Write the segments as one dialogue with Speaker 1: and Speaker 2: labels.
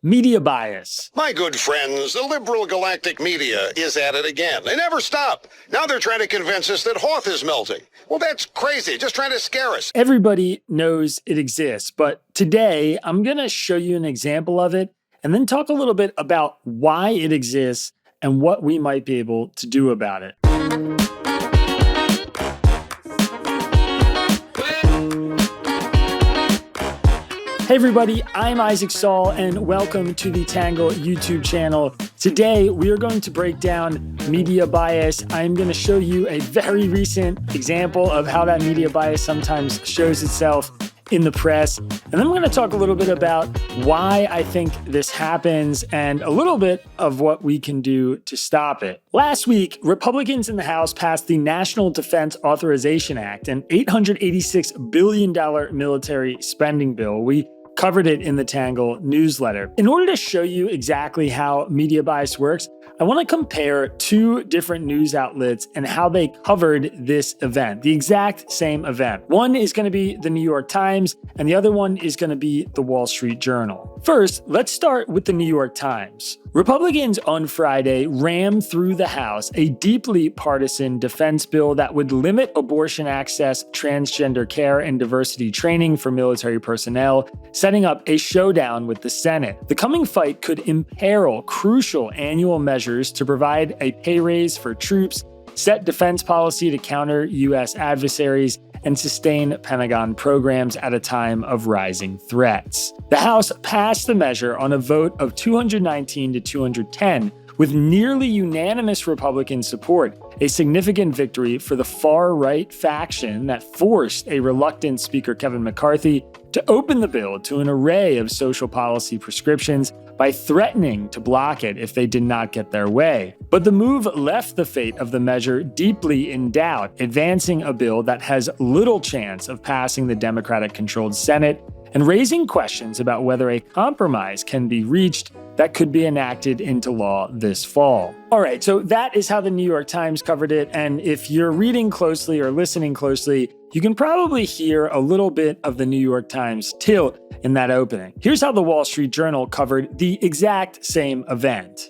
Speaker 1: Media bias.
Speaker 2: My good friends, the liberal galactic media is at it again. They never stop. Now they're trying to convince us that Hoth is melting. Well, that's crazy. Just trying to scare us.
Speaker 1: Everybody knows it exists, but today I'm going to show you an example of it and then talk a little bit about why it exists and what we might be able to do about it. Hey everybody, I'm Isaac Saul and welcome to the Tangle YouTube channel. Today we are going to break down media bias. I'm going to show you a very recent example of how that media bias sometimes shows itself in the press. And then I'm going to talk a little bit about why I think this happens and a little bit of what we can do to stop it. Last week, Republicans in the House passed the National Defense Authorization Act, an $886 billion military spending bill. We covered it in the Tangle newsletter. In order to show you exactly how media bias works, I want to compare two different news outlets and how they covered this event, the exact same event. One is going to be the New York Times, and the other one is going to be the Wall Street Journal. First, let's start with the New York Times. Republicans on Friday rammed through the House a deeply partisan defense bill that would limit abortion access, transgender care, and diversity training for military personnel, setting up a showdown with the Senate. The coming fight could imperil crucial annual measures to provide a pay raise for troops, set defense policy to counter U.S. adversaries, and sustain Pentagon programs at a time of rising threats. The House passed the measure on a vote of 219 to 210, with nearly unanimous Republican support, a significant victory for the far-right faction that forced a reluctant Speaker Kevin McCarthy to open the bill to an array of social policy prescriptions by threatening to block it if they did not get their way. But the move left the fate of the measure deeply in doubt, advancing a bill that has little chance of passing the Democratic-controlled Senate and raising questions about whether a compromise can be reached that could be enacted into law this fall. All right, so that is how the New York Times covered it, and if you're reading closely or listening closely, you can probably hear a little bit of the New York Times tilt in that opening. Here's how the Wall Street Journal covered the exact same event.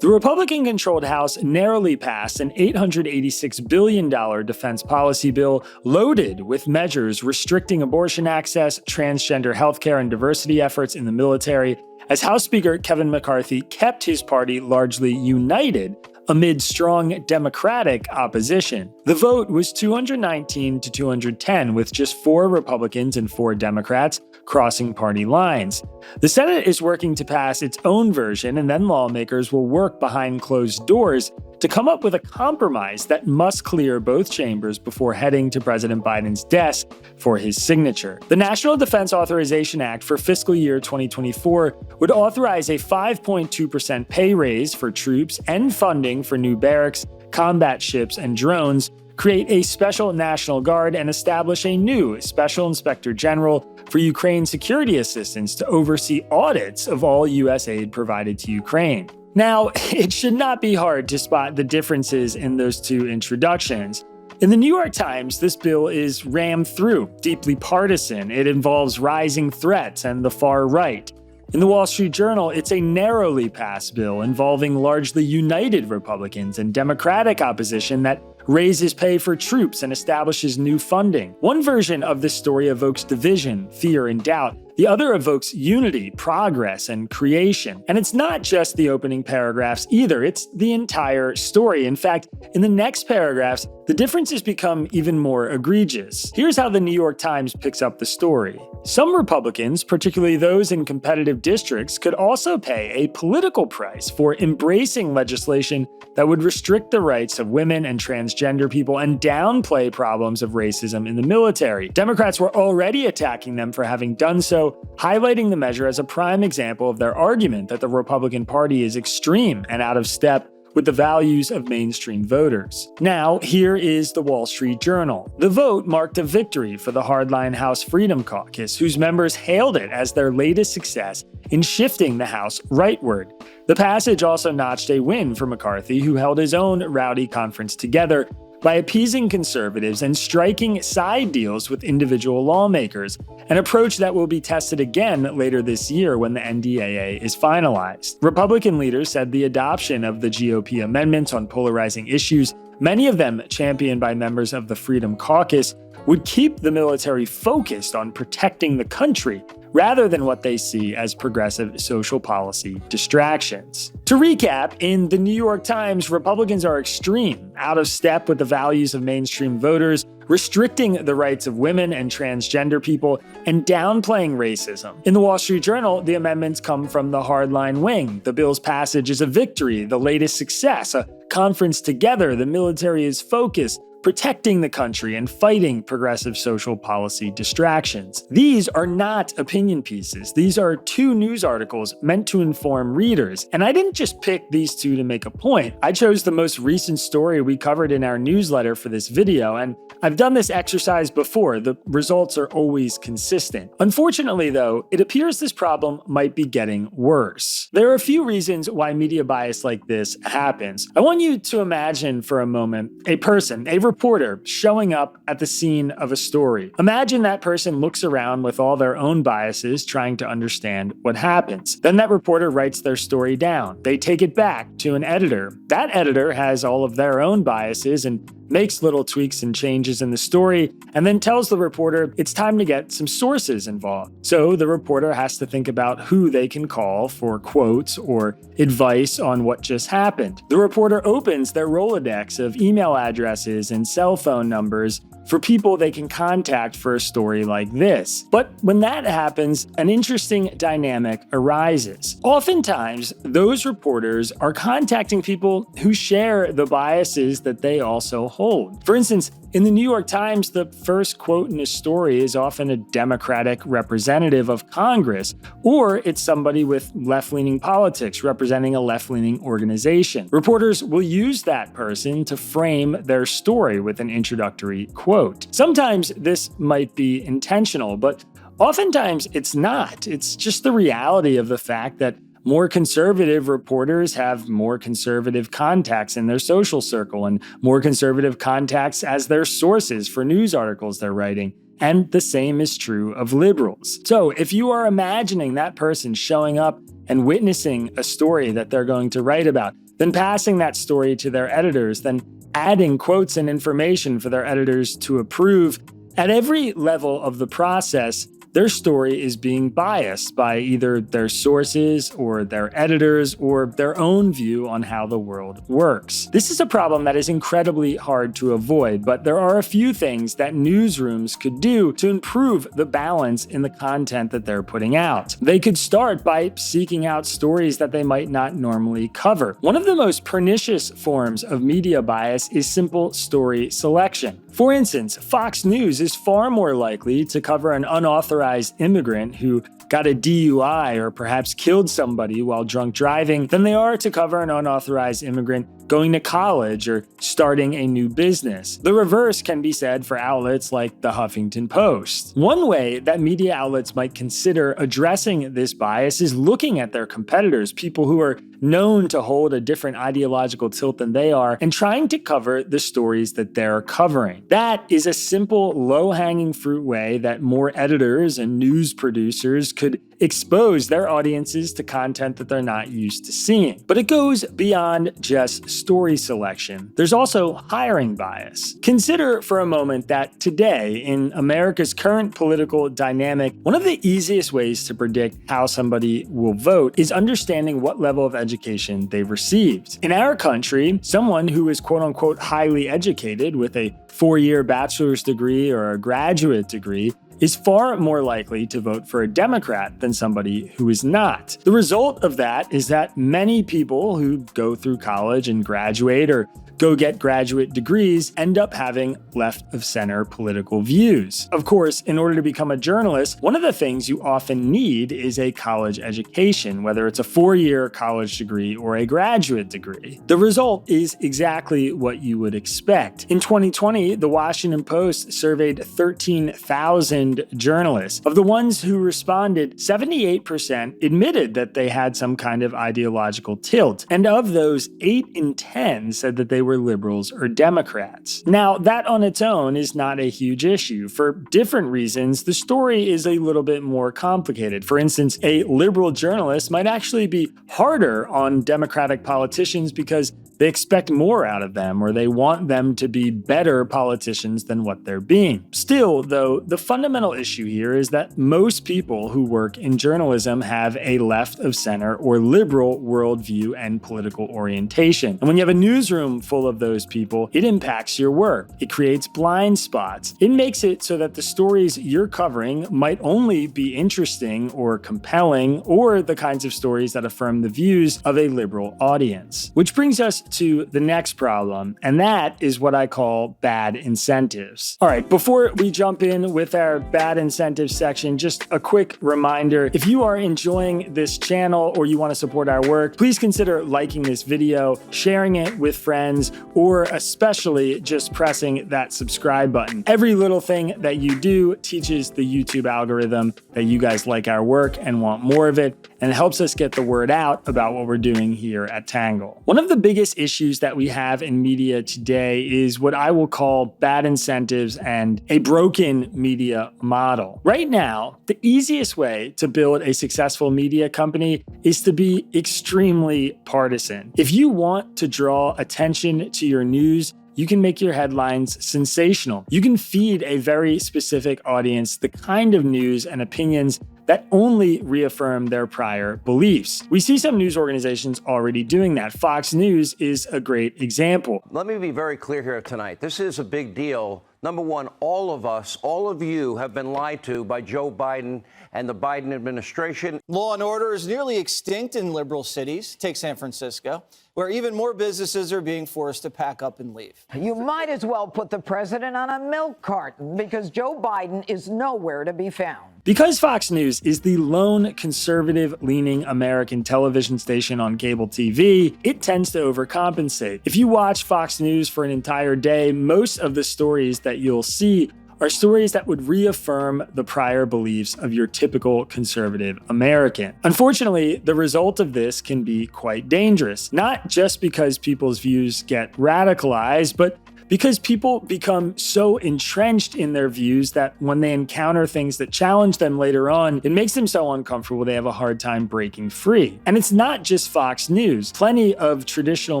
Speaker 1: The Republican-controlled House narrowly passed an $886 billion defense policy bill loaded with measures restricting abortion access, transgender healthcare, and diversity efforts in the military, as House Speaker Kevin McCarthy kept his party largely united amid strong Democratic opposition. The vote was 219 to 210, with just 4 Republicans and 4 Democrats crossing party lines. The Senate is working to pass its own version, and then lawmakers will work behind closed doors to come up with a compromise that must clear both chambers before heading to President Biden's desk for his signature. The National Defense Authorization Act for fiscal year 2024 would authorize a 5.2% pay raise for troops and funding for new barracks, combat ships, and drones, create a special National Guard, and establish a new Special Inspector General for Ukraine security assistance to oversee audits of all U.S. aid provided to Ukraine. Now, it should not be hard to spot the differences in those two introductions. In the New York Times, this bill is rammed through, deeply partisan. It involves rising threats and the far right. In the Wall Street Journal, it's a narrowly passed bill involving largely united Republicans and Democratic opposition that raises pay for troops and establishes new funding. One version of this story evokes division, fear, and doubt. The other evokes unity, progress, and creation. And it's not just the opening paragraphs either, it's the entire story. In fact, in the next paragraphs, the differences become even more egregious. Here's how the New York Times picks up the story. Some Republicans, particularly those in competitive districts, could also pay a political price for embracing legislation that would restrict the rights of women and transgender people and downplay problems of racism in the military. Democrats were already attacking them for having done so, highlighting the measure as a prime example of their argument that the Republican Party is extreme and out of step with the values of mainstream voters. Now, here is the Wall Street Journal. The vote marked a victory for the hardline House Freedom Caucus, whose members hailed it as their latest success in shifting the House rightward. The passage also notched a win for McCarthy, who held his own rowdy conference together, by appeasing conservatives and striking side deals with individual lawmakers, an approach that will be tested again later this year when the NDAA is finalized. Republican leaders said the adoption of the GOP amendments on polarizing issues, many of them championed by members of the Freedom Caucus, would keep the military focused on protecting the country rather than what they see as progressive social policy distractions. To recap, in the New York Times, Republicans are extreme, out of step with the values of mainstream voters, restricting the rights of women and transgender people, and downplaying racism. In the Wall Street Journal, the amendments come from the hardline wing. The bill's passage is a victory, the latest success, a conference together. The military is focused, protecting the country and fighting progressive social policy distractions. These are not opinion pieces. These are two news articles meant to inform readers. And I didn't just pick these two to make a point. I chose the most recent story we covered in our newsletter for this video, and I've done this exercise before. The results are always consistent. Unfortunately, though, it appears this problem might be getting worse. There are a few reasons why media bias like this happens. I want you to imagine for a moment a person, a reporter, showing up at the scene of a story. Imagine that person looks around with all their own biases, trying to understand what happens. Then that reporter writes their story down. They take it back to an editor. That editor has all of their own biases and makes little tweaks and changes in the story, and then tells the reporter it's time to get some sources involved. So the reporter has to think about who they can call for quotes or advice on what just happened. The reporter opens their Rolodex of email addresses and cell phone numbers for people they can contact for a story like this. But when that happens, an interesting dynamic arises. Oftentimes, those reporters are contacting people who share the biases that they also hold. For instance, in the New York Times, the first quote in a story is often a Democratic representative of Congress, or it's somebody with left-leaning politics representing a left-leaning organization. Reporters will use that person to frame their story with an introductory quote. Sometimes this might be intentional, but oftentimes it's not. It's just the reality of the fact that more conservative reporters have more conservative contacts in their social circle and more conservative contacts as their sources for news articles they're writing. And the same is true of liberals. So if you are imagining that person showing up and witnessing a story that they're going to write about, then passing that story to their editors, then adding quotes and information for their editors to approve, at every level of the process, their story is being biased by either their sources or their editors or their own view on how the world works. This is a problem that is incredibly hard to avoid, but there are a few things that newsrooms could do to improve the balance in the content that they're putting out. They could start by seeking out stories that they might not normally cover. One of the most pernicious forms of media bias is simple story selection. For instance, Fox News is far more likely to cover an unauthorized immigrant who got a DUI or perhaps killed somebody while drunk driving than they are to cover an unauthorized immigrant going to college or starting a new business. The reverse can be said for outlets like the Huffington Post. One way that media outlets might consider addressing this bias is looking at their competitors, people who are known to hold a different ideological tilt than they are, and trying to cover the stories that they're covering. That is a simple, low-hanging fruit way that more editors and news producers could expose their audiences to content that they're not used to seeing. But it goes beyond just story selection. There's also hiring bias. Consider for a moment that today, in America's current political dynamic, one of the easiest ways to predict how somebody will vote is understanding what level of education they've received. In our country, someone who is quote-unquote highly educated with a 4-year bachelor's degree or a graduate degree is far more likely to vote for a Democrat than somebody who is not. The result of that is that many people who go through college and graduate or go get graduate degrees end up having left-of-center political views. Of course, in order to become a journalist, one of the things you often need is a college education, whether it's a 4-year college degree or a graduate degree. The result is exactly what you would expect. In 2020, the Washington Post surveyed 13,000 journalists. Of the ones who responded, 78% admitted that they had some kind of ideological tilt. And of those, 8 in 10 said that they were liberals or Democrats. Now, that on its own is not a huge issue. For different reasons, the story is a little bit more complicated. For instance, a liberal journalist might actually be harder on Democratic politicians because they expect more out of them, or they want them to be better politicians than what they're being. Still, though, the fundamental issue here is that most people who work in journalism have a left of center or liberal worldview and political orientation. And when you have a newsroom full of those people, it impacts your work. It creates blind spots. It makes it so that the stories you're covering might only be interesting or compelling, or the kinds of stories that affirm the views of a liberal audience. Which brings us to the next problem, and that is what I call bad incentives. All right, before we jump in with our bad incentives section, just a quick reminder, if you are enjoying this channel or you want to support our work, please consider liking this video, sharing it with friends, or especially just pressing that subscribe button. Every little thing that you do teaches the YouTube algorithm that you guys like our work and want more of it, and it helps us get the word out about what we're doing here at Tangle. One of the biggest issues that we have in media today is what I will call bad incentives and a broken media model. Right now, the easiest way to build a successful media company is to be extremely partisan. If you want to draw attention to your news, you can make your headlines sensational. You can feed a very specific audience the kind of news and opinions that only reaffirm their prior beliefs. We see some news organizations already doing that. Fox News is a great example.
Speaker 3: Let me be very clear here tonight. This is a big deal. Number one, all of us, all of you have been lied to by Joe Biden and the Biden administration.
Speaker 4: Law and order is nearly extinct in liberal cities. Take San Francisco, where even more businesses are being forced to pack up and leave.
Speaker 5: You might as well put the president on a milk carton because Joe Biden is nowhere to be found.
Speaker 1: Because Fox News is the lone conservative-leaning American television station on cable TV, it tends to overcompensate. If you watch Fox News for an entire day, most of the stories that you'll see are stories that would reaffirm the prior beliefs of your typical conservative American. Unfortunately, the result of this can be quite dangerous, not just because people's views get radicalized, but because people become so entrenched in their views that when they encounter things that challenge them later on, it makes them so uncomfortable they have a hard time breaking free. And it's not just Fox News. Plenty of traditional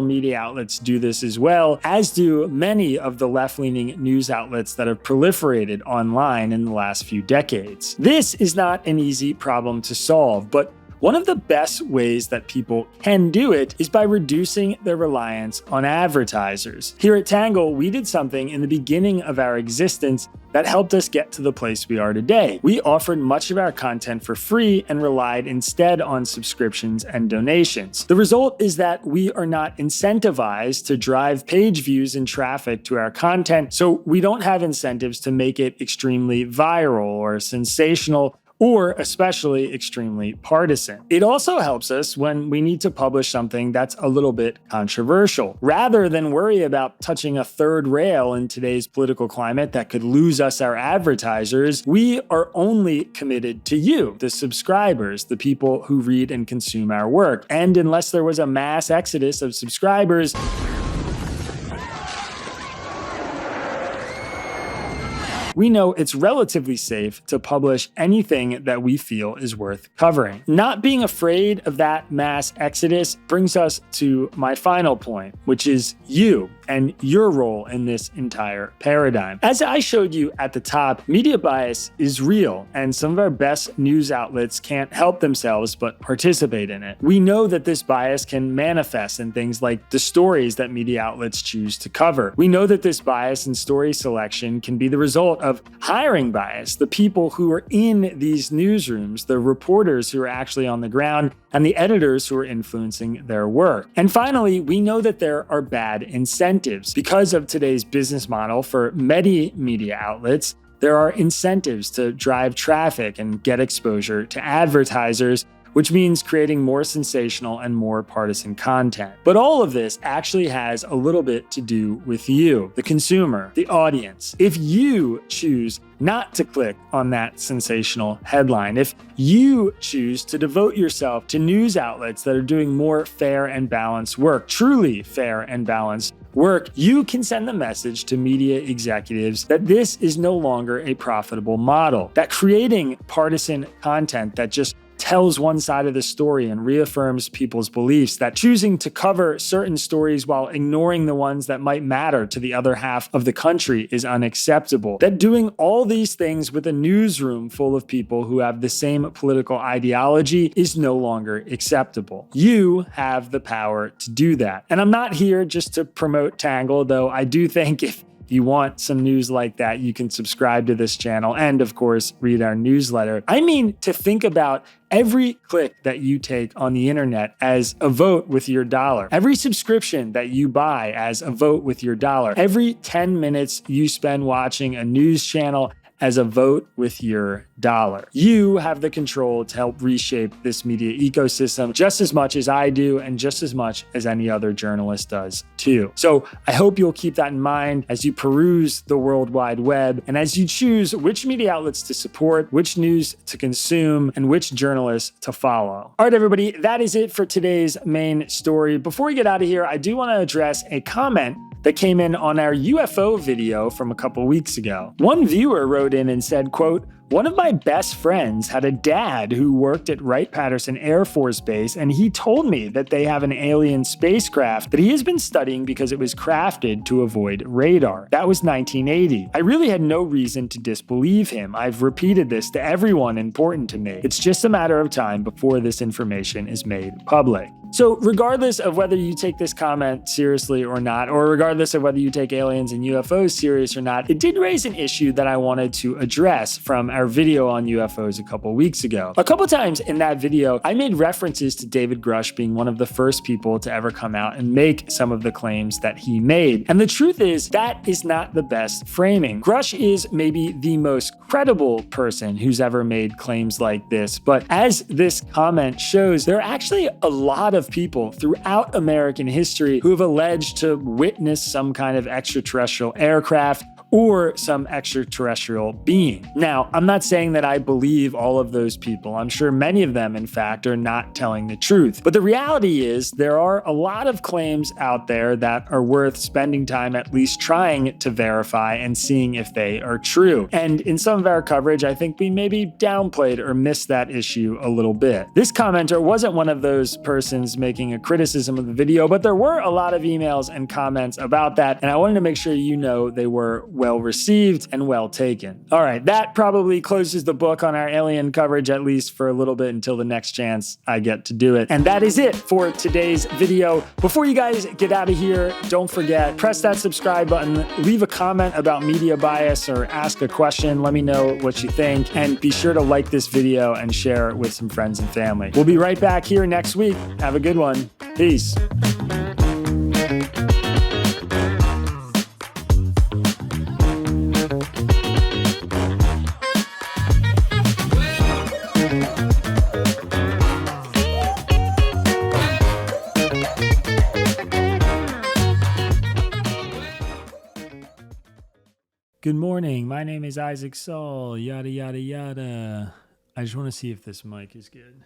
Speaker 1: media outlets do this as well, as do many of the left-leaning news outlets that have proliferated online in the last few decades. This is not an easy problem to solve, but one of the best ways that people can do it is by reducing their reliance on advertisers. Here at Tangle, we did something in the beginning of our existence that helped us get to the place we are today. We offered much of our content for free and relied instead on subscriptions and donations. The result is that we are not incentivized to drive page views and traffic to our content, so we don't have incentives to make it extremely viral or sensational, or especially extremely partisan. It also helps us when we need to publish something that's a little bit controversial. Rather than worry about touching a third rail in today's political climate that could lose us our advertisers, we are only committed to you, the subscribers, the people who read and consume our work. And unless there was a mass exodus of subscribers, we know it's relatively safe to publish anything that we feel is worth covering. Not being afraid of that mass exodus brings us to my final point, which is you and your role in this entire paradigm. As I showed you at the top, media bias is real, and some of our best news outlets can't help themselves but participate in it. We know that this bias can manifest in things like the stories that media outlets choose to cover. We know that this bias in story selection can be the result of hiring bias, the people who are in these newsrooms, the reporters who are actually on the ground, and the editors who are influencing their work. And finally, we know that there are bad incentives. Because of today's business model for many media outlets, there are incentives to drive traffic and get exposure to advertisers, which means creating more sensational and more partisan content. But all of this actually has a little bit to do with you, the consumer, the audience. If you choose not to click on that sensational headline, if you choose to devote yourself to news outlets that are doing more fair and balanced work, truly fair and balanced work, you can send the message to media executives that this is no longer a profitable model, that creating partisan content that just tells one side of the story and reaffirms people's beliefs, that choosing to cover certain stories while ignoring the ones that might matter to the other half of the country is unacceptable, that doing all these things with a newsroom full of people who have the same political ideology is no longer acceptable. You have the power to do that. And I'm not here just to promote Tangle, though I do think if you want some news like that, you can subscribe to this channel and, of course, read our newsletter. I mean, to think about every click that you take on the internet as a vote with your dollar, every subscription that you buy as a vote with your dollar, every 10 minutes you spend watching a news channel as a vote with your dollar. You have the control to help reshape this media ecosystem just as much as I do and just as much as any other journalist does too. So I hope you'll keep that in mind as you peruse the World Wide Web and as you choose which media outlets to support, which news to consume, and which journalists to follow. All right, everybody, that is it for today's main story. Before we get out of here, I do want to address a comment that came in on our UFO video from a couple weeks ago. One viewer wrote in and said, quote, "One of my best friends had a dad who worked at Wright-Patterson Air Force Base, and he told me that they have an alien spacecraft that he has been studying because it was crafted to avoid radar. That was 1980. I really had no reason to disbelieve him. I've repeated this to everyone important to me. It's just a matter of time before this information is made public." So regardless of whether you take this comment seriously or not, or regardless of whether you take aliens and UFOs serious or not, it did raise an issue that I wanted to address from our video on UFOs a couple weeks ago. A couple times in that video, I made references to David Grush being one of the first people to ever come out and make some of the claims that he made. And the truth is, that is not the best framing. Grush is maybe the most credible person who's ever made claims like this, but as this comment shows, there are actually a lot of people throughout American history who have alleged to witness some kind of extraterrestrial aircraft or some extraterrestrial being. Now, I'm not saying that I believe all of those people. I'm sure many of them, in fact, are not telling the truth. But the reality is there are a lot of claims out there that are worth spending time at least trying to verify and seeing if they are true. And in some of our coverage, I think we maybe downplayed or missed that issue a little bit. This commenter wasn't one of those persons making a criticism of the video, but there were a lot of emails and comments about that, and I wanted to make sure you know they were well received and well taken. All right, that probably closes the book on our alien coverage, at least for a little bit until the next chance I get to do it. And that is it for today's video. Before you guys get out of here, don't forget, press that subscribe button, leave a comment about media bias or ask a question. Let me know what you think, and be sure to like this video and share it with some friends and family. We'll be right back here next week. Have a good one. Peace. Good morning. My name is Isaac Saul. Yada, yada, yada. I just want to see if this mic is good.